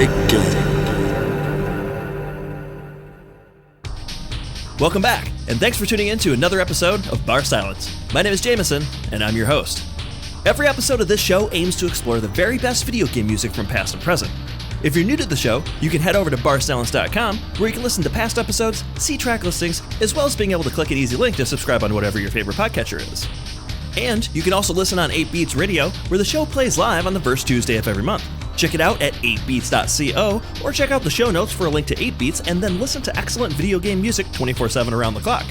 Tekken. Welcome back, and thanks for tuning in to another episode of barSILENCE. My name is Jameson, and I'm your host. Every episode of this show aims to explore the very best video game music from past and present. If you're new to the show, you can head over to barSILENCE.com, where you can listen to past episodes, see track listings, as well as being able to click an easy link to subscribe on whatever your favorite podcatcher is. And you can also listen on 8beats Radio, where the show plays live on the first Tuesday of every month. Check it out at 8beats.co, or check out the show notes for a link to 8beats, and then listen to excellent video game music 24/7 around the clock.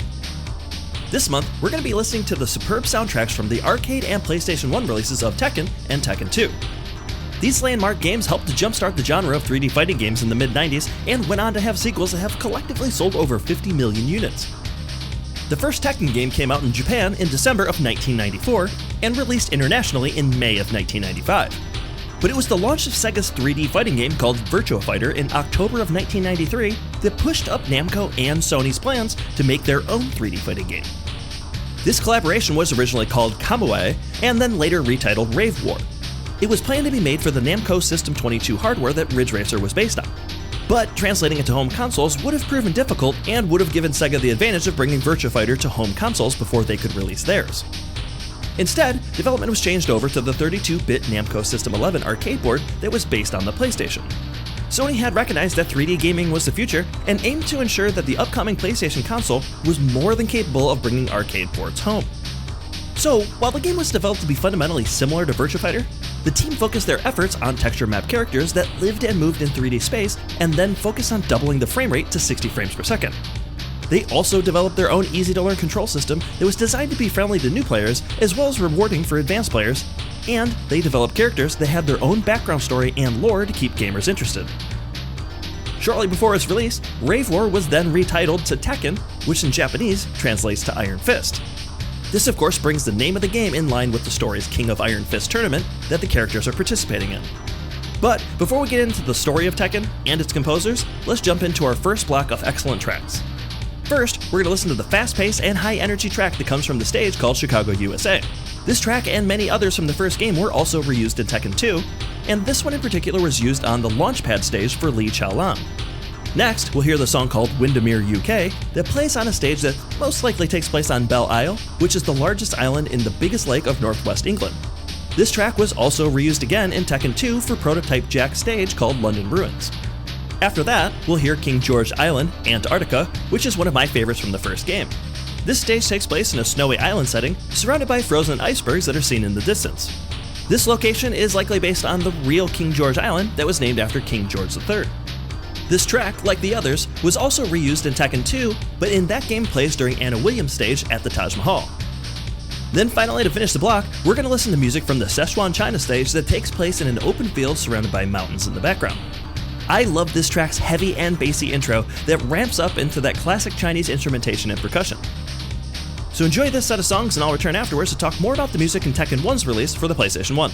This month, we're going to be listening to the superb soundtracks from the arcade and PlayStation 1 releases of Tekken and Tekken 2. These landmark games helped to jumpstart the genre of 3D fighting games in the mid-90s, and went on to have sequels that have collectively sold over 50 million units. The first Tekken game came out in Japan in December of 1994, and released internationally in May of 1995. But it was the launch of Sega's 3D fighting game called Virtua Fighter in October of 1993 that pushed up Namco and Sony's plans to make their own 3D fighting game. This collaboration was originally called Kamui, and then later retitled Rave War. It was planned to be made for the Namco System 22 hardware that Ridge Racer was based on. But translating it to home consoles would have proven difficult, and would have given Sega the advantage of bringing Virtua Fighter to home consoles before they could release theirs. Instead, development was changed over to the 32-bit Namco System 11 arcade board that was based on the PlayStation. Sony had recognized that 3D gaming was the future, and aimed to ensure that the upcoming PlayStation console was more than capable of bringing arcade ports home. So, while the game was developed to be fundamentally similar to Virtua Fighter, the team focused their efforts on texture map characters that lived and moved in 3D space, and then focused on doubling the frame rate to 60 frames per second. They also developed their own easy-to-learn control system that was designed to be friendly to new players, as well as rewarding for advanced players, and they developed characters that had their own background story and lore to keep gamers interested. Shortly before its release, Rave War was then retitled to Tekken, which in Japanese translates to Iron Fist. This of course brings the name of the game in line with the story's King of Iron Fist tournament that the characters are participating in. But before we get into the story of Tekken and its composers, let's jump into our first block of excellent tracks. First, we're going to listen to the fast-paced and high-energy track that comes from the stage called Chicago, USA. This track and many others from the first game were also reused in Tekken 2, and this one in particular was used on the Launchpad stage for Lee Chaolan. Next, we'll hear the song called Windermere, UK, that plays on a stage that most likely takes place on Belle Isle, which is the largest island in the biggest lake of northwest England. This track was also reused again in Tekken 2 for Prototype Jack's stage called London Ruins. After that, we'll hear King George Island, Antarctica, which is one of my favorites from the first game. This stage takes place in a snowy island setting, surrounded by frozen icebergs that are seen in the distance. This location is likely based on the real King George Island that was named after King George III. This track, like the others, was also reused in Tekken 2, but in that game plays during Anna Williams' stage at the Taj Mahal. Then finally, to finish the block, we're going to listen to music from the Szechwan China stage that takes place in an open field surrounded by mountains in the background. I love this track's heavy and bassy intro that ramps up into that classic Chinese instrumentation and percussion. So enjoy this set of songs, and I'll return afterwards to talk more about the music in Tekken 1's release for the PlayStation 1.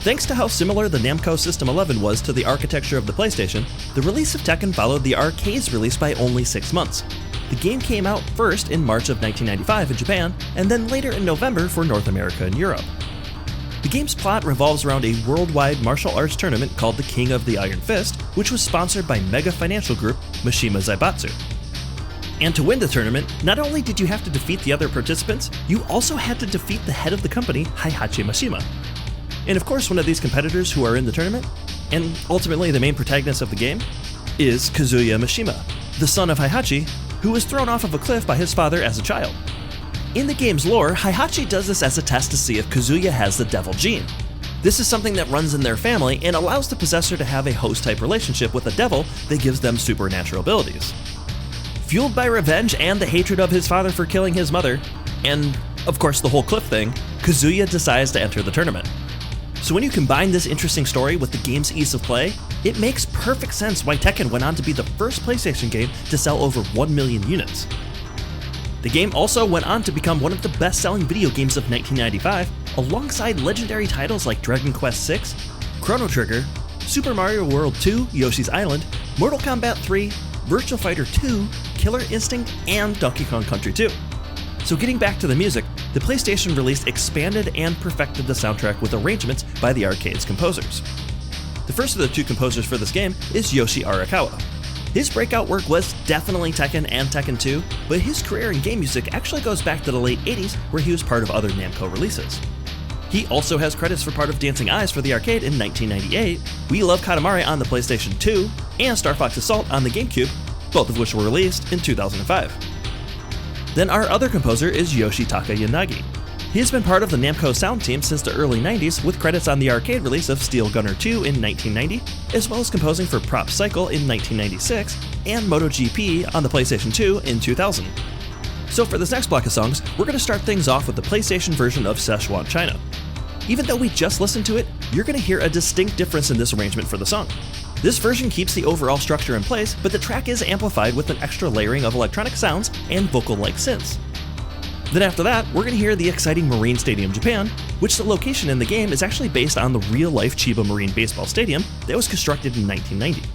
Thanks to how similar the Namco System 11 was to the architecture of the PlayStation, the release of Tekken followed the arcade's release by only 6 months. The game came out first in March of 1995 in Japan, and then later in November for North America and Europe. The game's plot revolves around a worldwide martial arts tournament called the King of the Iron Fist, which was sponsored by mega financial group Mishima Zaibatsu. And to win the tournament, not only did you have to defeat the other participants, you also had to defeat the head of the company, Heihachi Mishima. And of course, one of these competitors who are in the tournament, and ultimately the main protagonist of the game, is Kazuya Mishima, the son of Heihachi, who was thrown off of a cliff by his father as a child. In the game's lore, Heihachi does this as a test to see if Kazuya has the devil gene. This is something that runs in their family and allows the possessor to have a host-type relationship with a devil that gives them supernatural abilities. Fueled by revenge and the hatred of his father for killing his mother, and of course the whole cliff thing, Kazuya decides to enter the tournament. So when you combine this interesting story with the game's ease of play, it makes perfect sense why Tekken went on to be the first PlayStation game to sell over 1 million units. The game also went on to become one of the best-selling video games of 1995, alongside legendary titles like Dragon Quest VI, Chrono Trigger, Super Mario World 2, Yoshi's Island, Mortal Kombat 3, Virtua Fighter 2, Killer Instinct, and Donkey Kong Country 2. So getting back to the music, the PlayStation release expanded and perfected the soundtrack with arrangements by the arcade's composers. The first of the two composers for this game is Yoshie Arakawa. His breakout work was definitely Tekken and Tekken 2, but his career in game music actually goes back to the late 80s where he was part of other Namco releases. He also has credits for part of Dancing Eyes for the arcade in 1998, We Love Katamari on the PlayStation 2, and Star Fox Assault on the GameCube, both of which were released in 2005. Then our other composer is Yoshie Takayanagi. He has been part of the Namco Sound Team since the early 90s, with credits on the arcade release of Steel Gunner 2 in 1990, as well as composing for Prop Cycle in 1996, and MotoGP on the PlayStation 2 in 2000. So for this next block of songs, we're going to start things off with the PlayStation version of Szechwan China. Even though we just listened to it, you're going to hear a distinct difference in this arrangement for the song. This version keeps the overall structure in place, but the track is amplified with an extra layering of electronic sounds and vocal-like synths. Then after that, we're going to hear the exciting Marine Stadium Japan, which the location in the game is actually based on the real-life Chiba Marine Baseball Stadium that was constructed in 1990.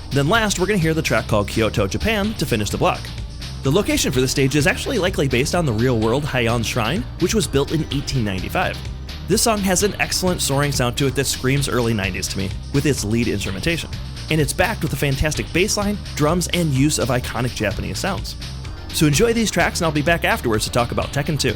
Then last, we're going to hear the track called Kyoto, Japan to finish the block. The location for the stage is actually likely based on the real-world Heian Shrine, which was built in 1895. This song has an excellent soaring sound to it that screams early 90s to me, with its lead instrumentation. And it's backed with a fantastic bass line, drums, and use of iconic Japanese sounds. So enjoy these tracks, and I'll be back afterwards to talk about Tekken 2.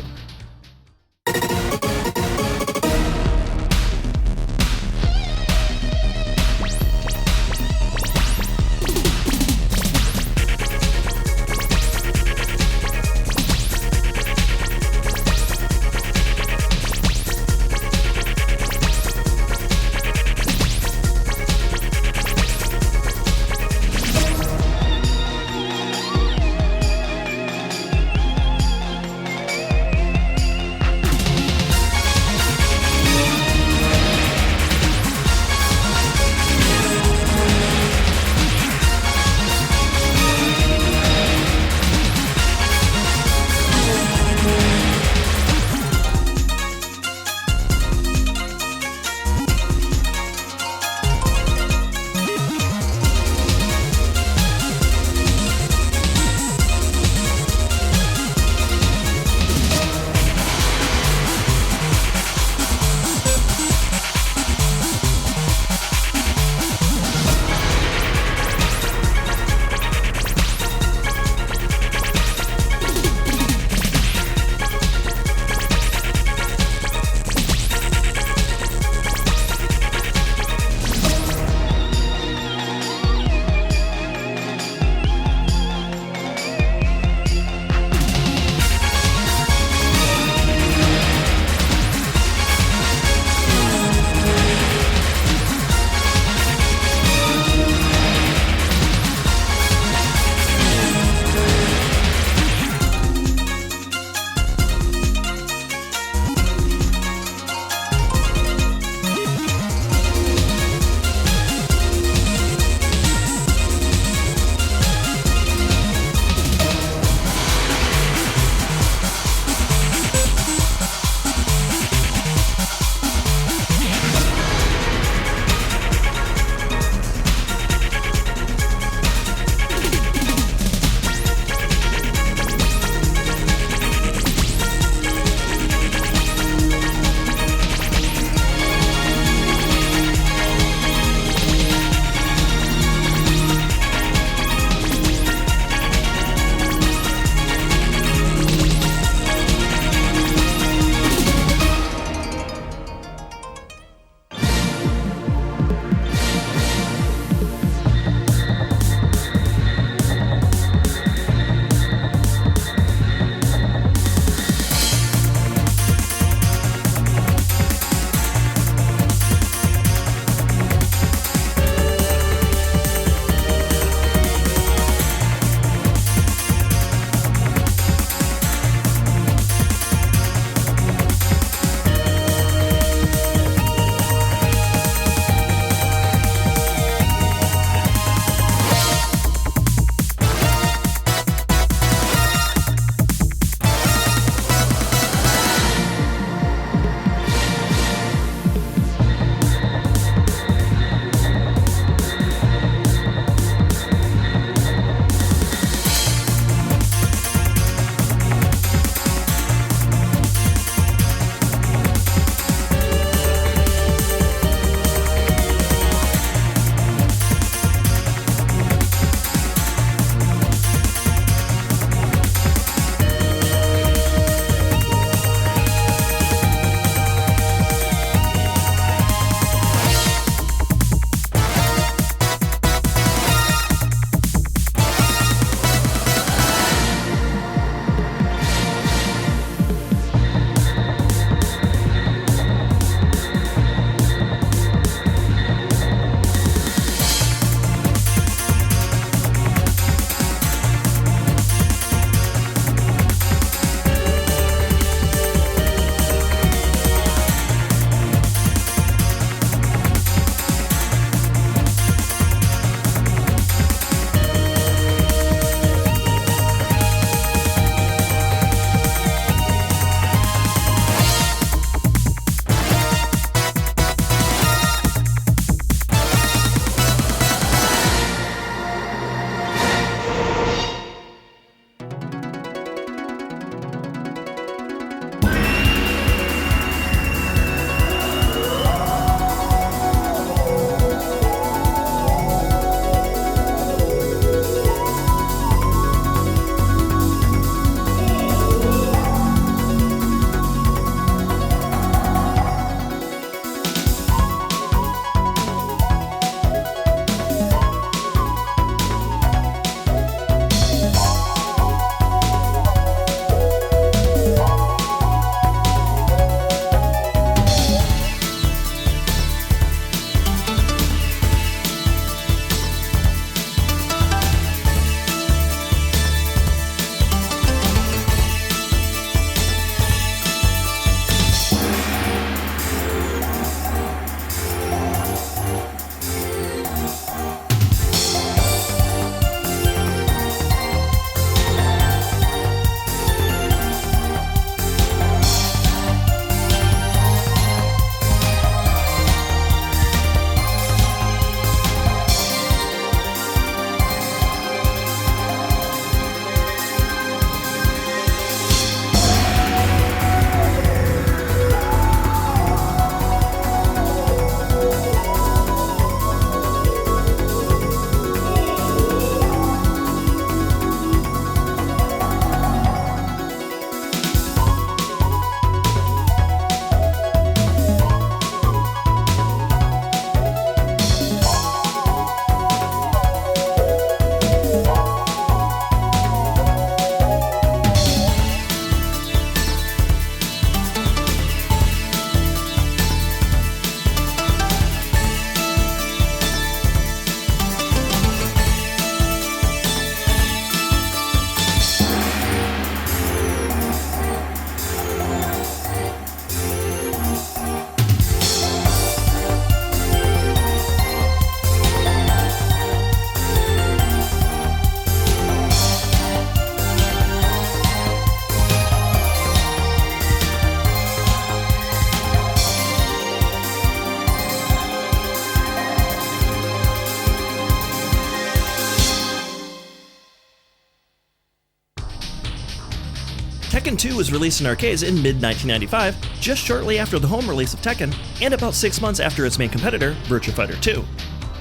Tekken 2 was released in arcades in mid-1995, just shortly after the home release of Tekken, and about 6 months after its main competitor, Virtua Fighter 2.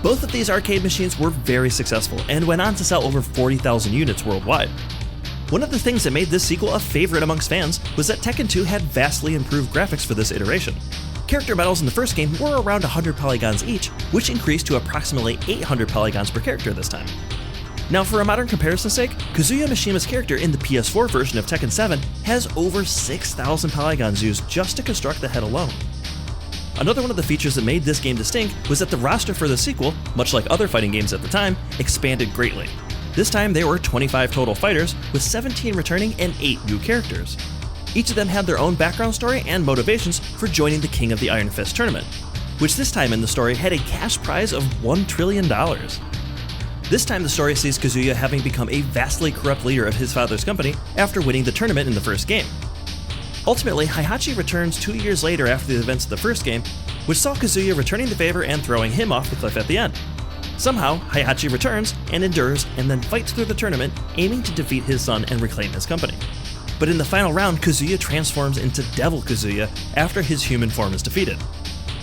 Both of these arcade machines were very successful and went on to sell over 40,000 units worldwide. One of the things that made this sequel a favorite amongst fans was that Tekken 2 had vastly improved graphics for this iteration. Character models in the first game were around 100 polygons each, which increased to approximately 800 polygons per character this time. Now, for a modern comparison's sake, Kazuya Mishima's character in the PS4 version of Tekken 7 has over 6,000 polygons used just to construct the head alone. Another one of the features that made this game distinct was that the roster for the sequel, much like other fighting games at the time, expanded greatly. This time there were 25 total fighters, with 17 returning and 8 new characters. Each of them had their own background story and motivations for joining the King of the Iron Fist tournament, which this time in the story had a cash prize of $1 trillion. This time the story sees Kazuya having become a vastly corrupt leader of his father's company after winning the tournament in the first game. Ultimately, Heihachi returns 2 years later after the events of the first game, which saw Kazuya returning the favor and throwing him off the cliff at the end. Somehow, Heihachi returns and endures and then fights through the tournament, aiming to defeat his son and reclaim his company. But in the final round, Kazuya transforms into Devil Kazuya after his human form is defeated.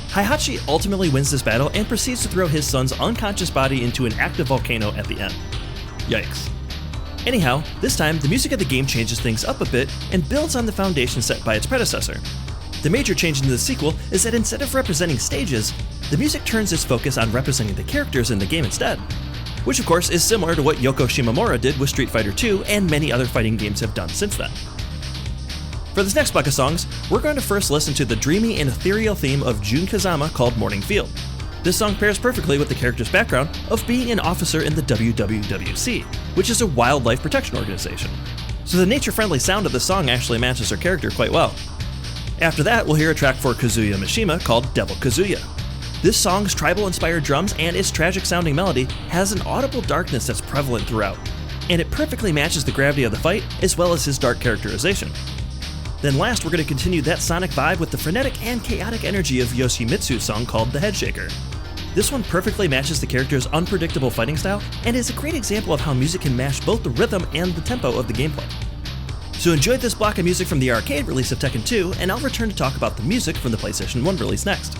Heihachi ultimately wins this battle and proceeds to throw his son's unconscious body into an active volcano at the end. Yikes. Anyhow, this time the music of the game changes things up a bit and builds on the foundation set by its predecessor. The major change in the sequel is that instead of representing stages, the music turns its focus on representing the characters in the game instead, which of course is similar to what Yoko Shimomura did with Street Fighter 2 and many other fighting games have done since then. For this next block of songs, we're going to first listen to the dreamy and ethereal theme of Jun Kazama called Morning Field. This song pairs perfectly with the character's background of being an officer in the WWWC, which is a wildlife protection organization. So the nature-friendly sound of the song actually matches her character quite well. After that, we'll hear a track for Kazuya Mishima called Devil Kazuya. This song's tribal-inspired drums and its tragic-sounding melody has an audible darkness that's prevalent throughout, and it perfectly matches the gravity of the fight as well as his dark characterization. Then last, we're going to continue that sonic vibe with the frenetic and chaotic energy of Yoshimitsu's song called The Headshaker. This one perfectly matches the character's unpredictable fighting style and is a great example of how music can match both the rhythm and the tempo of the gameplay. So enjoy this block of music from the arcade release of Tekken 2, and I'll return to talk about the music from the PlayStation 1 release next.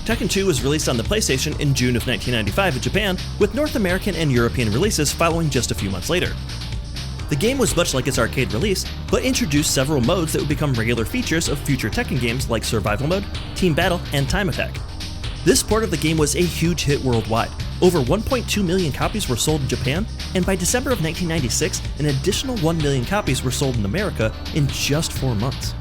Tekken 2 was released on the PlayStation in June of 1995 in Japan, with North American and European releases following just a few months later. The game was much like its arcade release, but introduced several modes that would become regular features of future Tekken games like Survival Mode, Team Battle, and Time Attack. This port of the game was a huge hit worldwide. Over 1.2 million copies were sold in Japan, and by December of 1996, an additional 1 million copies were sold in America in just 4 months.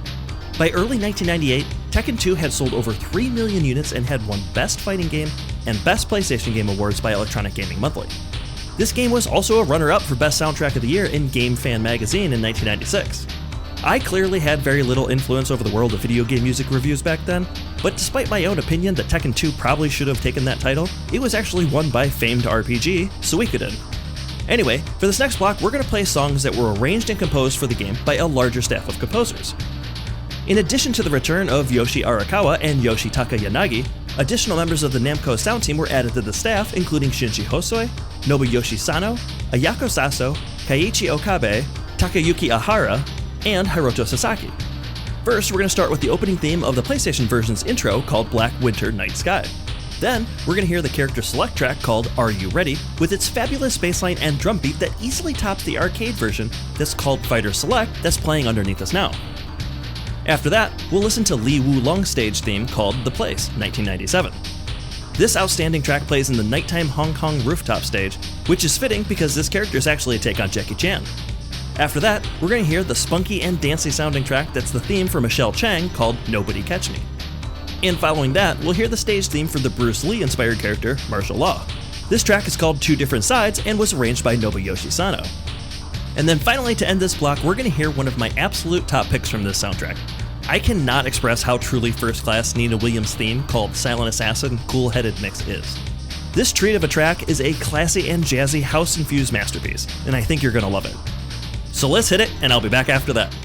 By early 1998, Tekken 2 had sold over 3 million units and had won Best Fighting Game and Best PlayStation Game awards by Electronic Gaming Monthly. This game was also a runner-up for Best Soundtrack of the Year in Game Fan magazine in 1996. I clearly had very little influence over the world of video game music reviews back then, but despite my own opinion that Tekken 2 probably should have taken that title, it was actually won by famed RPG, Suikoden. Anyway, for this next block, we're going to play songs that were arranged and composed for the game by a larger staff of composers. In addition to the return of Yoshie Arakawa and Yoshie Takayanagi, additional members of the Namco Sound Team were added to the staff, including Shinji Hosoe, Nobuyoshi Sano, Ayako Saso, Keiichi Okabe, Takayuki Ahara, and Hiroto Sasaki. First, we're going to start with the opening theme of the PlayStation version's intro called Black Winter Night Sky. Then, we're going to hear the character select track called Are You Ready, with its fabulous bassline and drum beat that easily tops the arcade version that's called Fighter Select that's playing underneath us now. After that, we'll listen to Lee Woo-long's stage theme called The Place, 1997. This outstanding track plays in the nighttime Hong Kong rooftop stage, which is fitting because this character is actually a take on Jackie Chan. After that, we're going to hear the spunky and dancey sounding track that's the theme for Michelle Chang called Nobody Catch Me. And following that, we'll hear the stage theme for the Bruce Lee inspired character Martial Law. This track is called Two Different Sides and was arranged by Nobuyoshi Sano. And then finally, to end this block, we're going to hear one of my absolute top picks from this soundtrack. I cannot express how truly first-class Nina Williams' theme called Silent Assassin Cool-Headed Mix is. This treat of a track is a classy and jazzy house-infused masterpiece, and I think you're going to love it. So let's hit it, and I'll be back after that.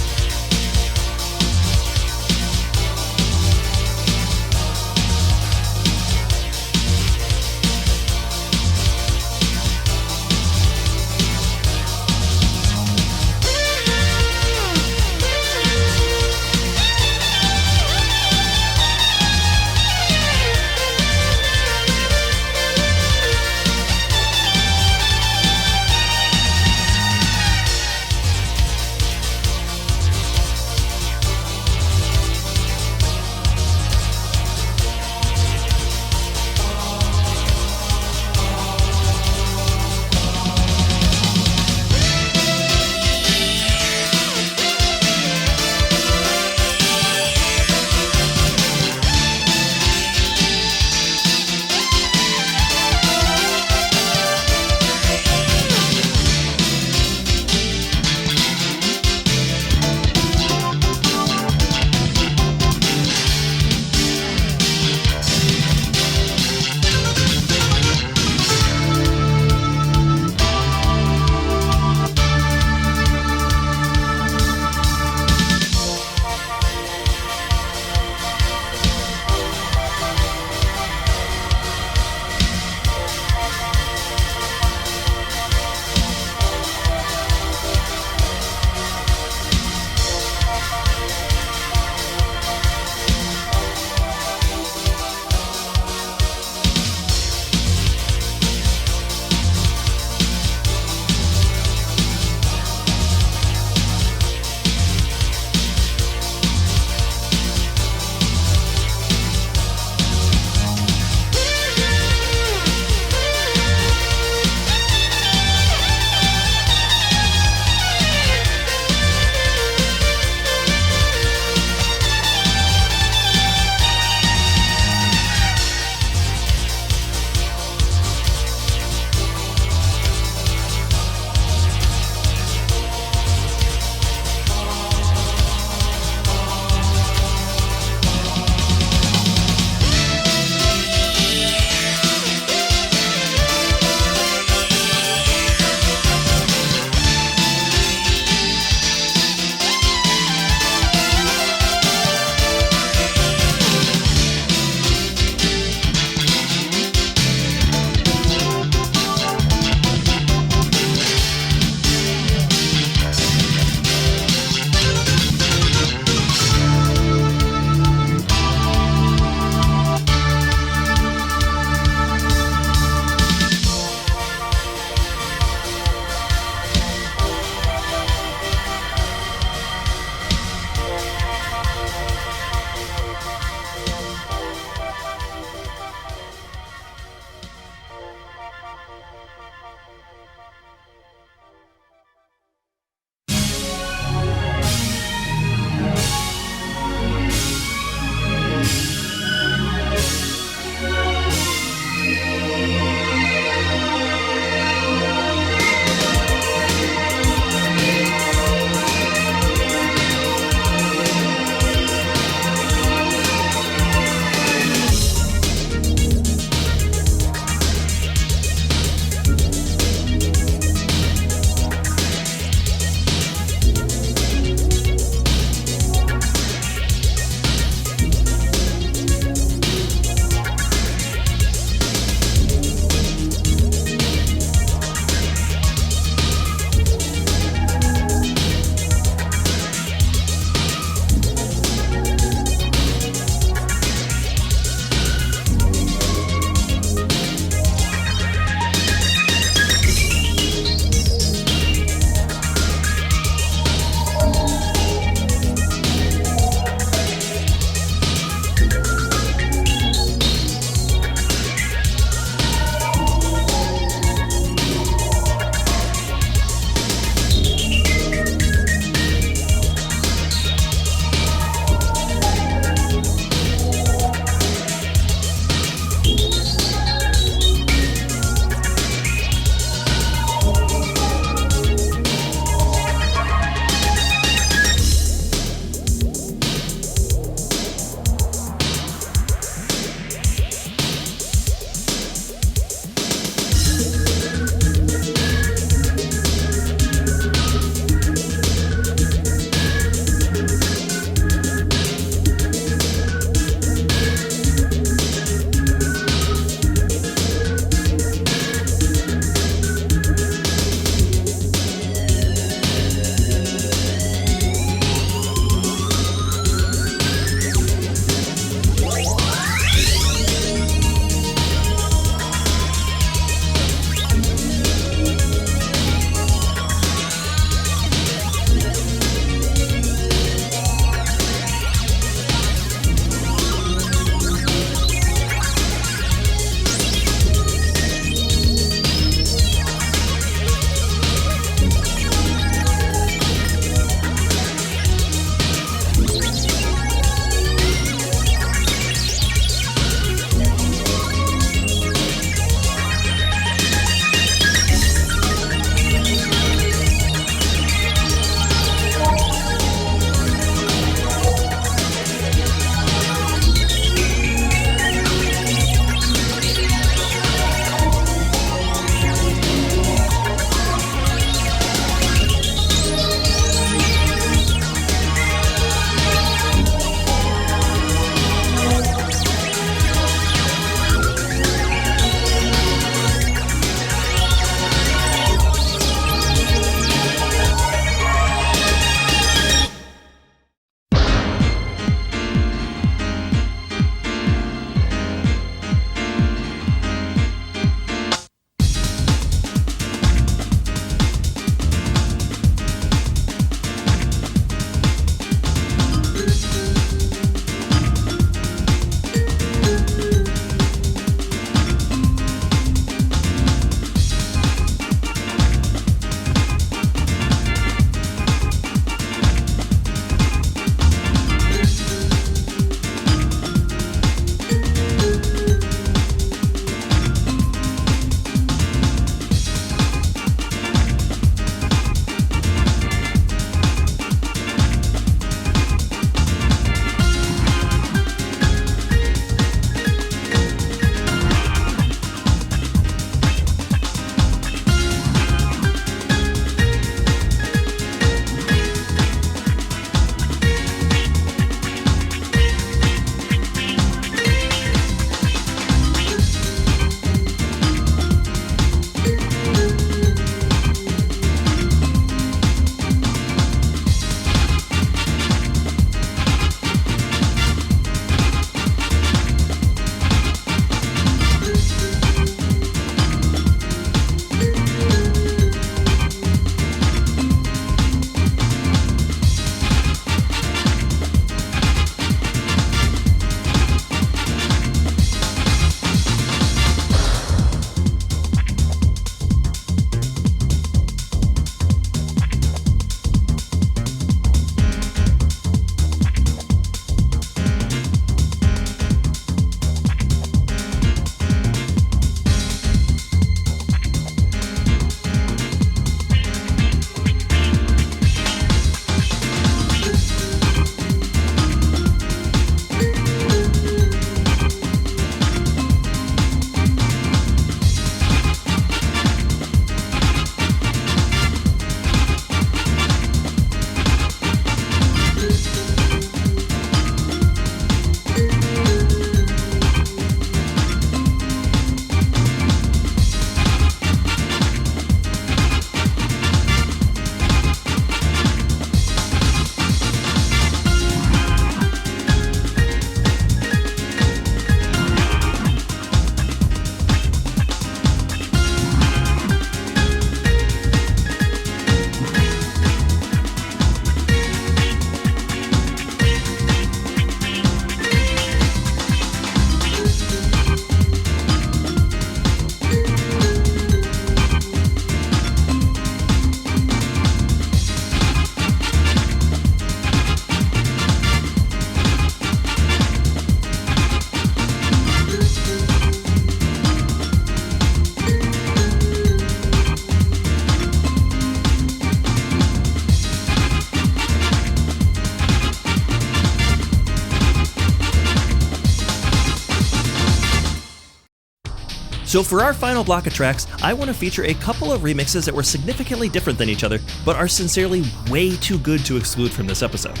So for our final block of tracks, I want to feature a couple of remixes that were significantly different than each other, but are sincerely way too good to exclude from this episode.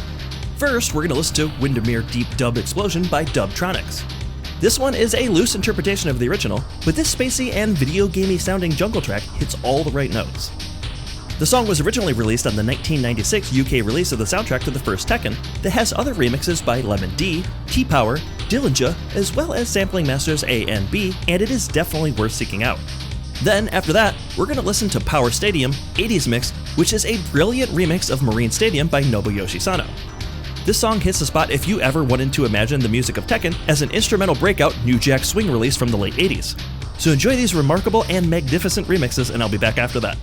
First, we're going to listen to Windermere Deep Dub Explosion by DUBTRONIX. This one is a loose interpretation of the original, but this spacey and video gamey sounding jungle track hits all the right notes. The song was originally released on the 1996 UK release of the soundtrack to the first Tekken that has other remixes by Lemon D, T-Power, Dillinja, as well as sampling masters A and B, and it is definitely worth seeking out. Then, after that, we're going to listen to Power Stadium 80s Mix, which is a brilliant remix of Marine Stadium by Nobuyoshi Sano. This song hits the spot if you ever wanted to imagine the music of Tekken as an instrumental breakout New Jack Swing release from the late 80s. So enjoy these remarkable and magnificent remixes, and I'll be back after that.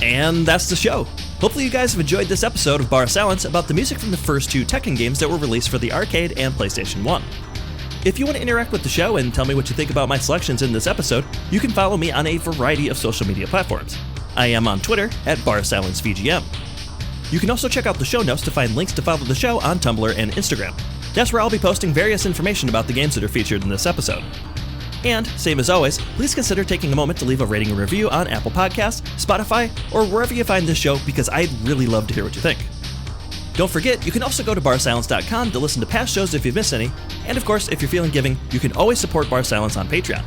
And that's the show. Hopefully you guys have enjoyed this episode of barSILENCE about the music from the first 2 Tekken games that were released for the arcade and PlayStation 1. If you want to interact with the show and tell me what you think about my selections in this episode, you can follow me on a variety of social media platforms. I am on Twitter at barSILENCEVGM. You can also check out the show notes to find links to follow the show on Tumblr and Instagram. That's where I'll be posting various information about the games that are featured in this episode. And, same as always, please consider taking a moment to leave a rating and review on Apple Podcasts, Spotify, or wherever you find this show because I'd really love to hear what you think. Don't forget, you can also go to barSILENCE.com to listen to past shows if you've missed any, and of course, if you're feeling giving, you can always support barSILENCE on Patreon.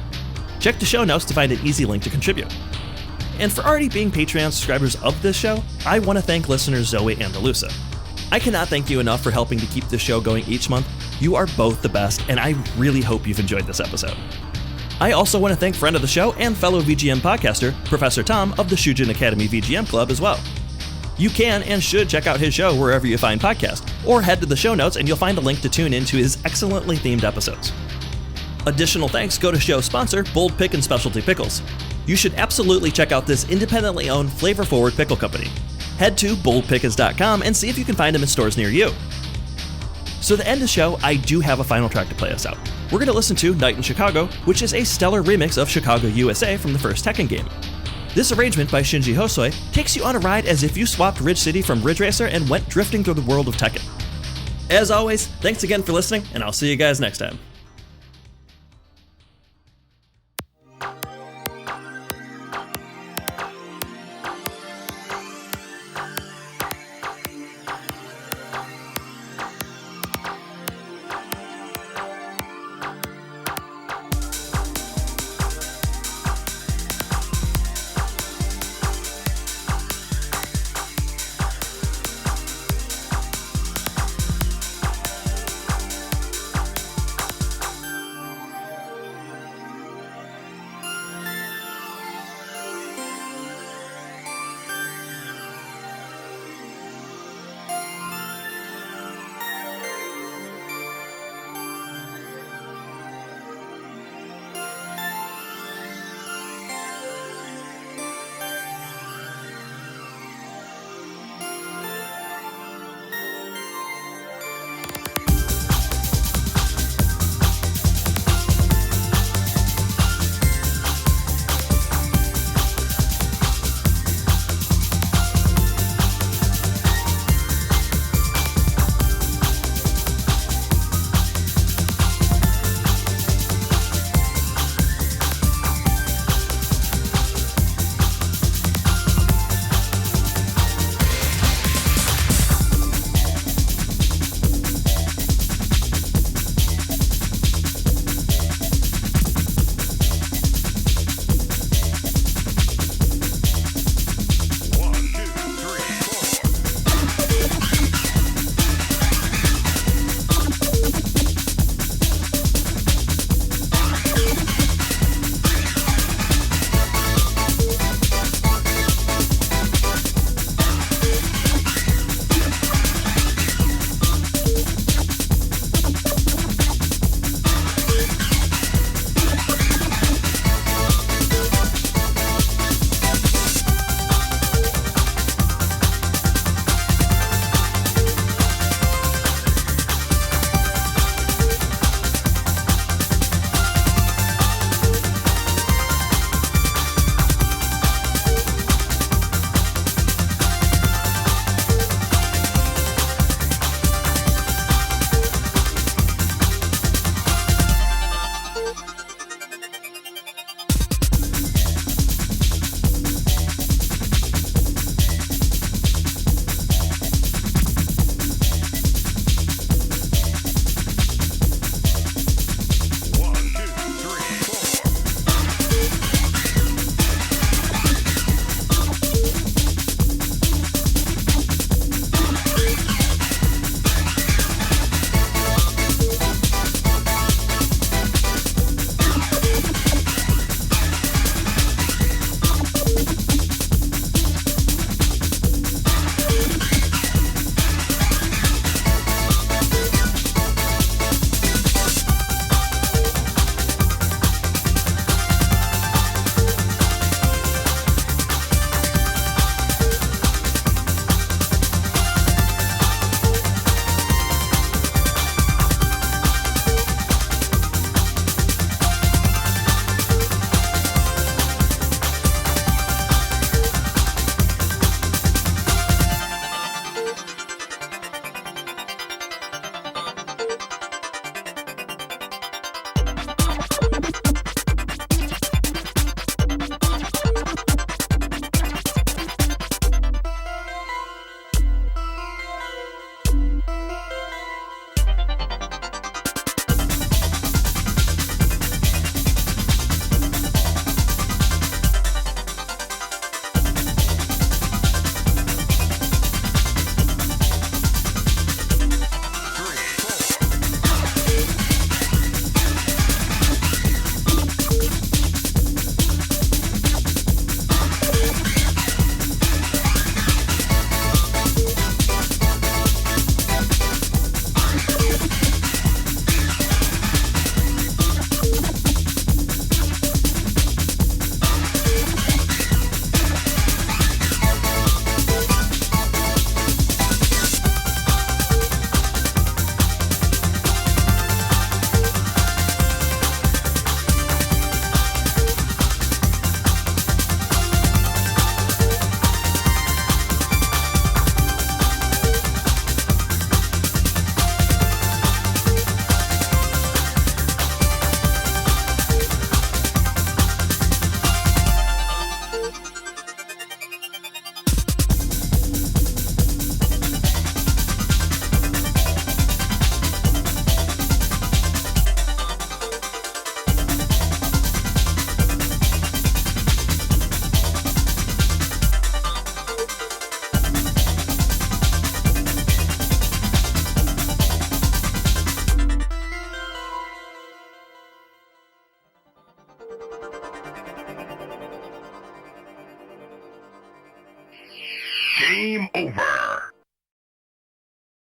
Check the show notes to find an easy link to contribute. And for already being Patreon subscribers of this show, I want to thank listeners Zoe and Alusa. I cannot thank you enough for helping to keep this show going each month. You are both the best, and I really hope you've enjoyed this episode. I also want to thank friend of the show and fellow VGM podcaster, Professor Tom of the Shujin Academy VGM Club as well. You can and should check out his show wherever you find podcasts, or head to the show notes and you'll find a link to tune into his excellently themed episodes. Additional thanks go to show sponsor, Bold Pick and Specialty Pickles. You should absolutely check out this independently owned, flavor-forward pickle company. Head to boldpickers.com and see if you can find them in stores near you. So to end the show, I do have a final track to play us out. We're going to listen to Night in Chicago, which is a stellar remix of Chicago, USA from the first Tekken game. This arrangement by Shinji Hosoe takes you on a ride as if you swapped Ridge City from Ridge Racer and went drifting through the world of Tekken. As always, thanks again for listening, and I'll see you guys next time. Game over.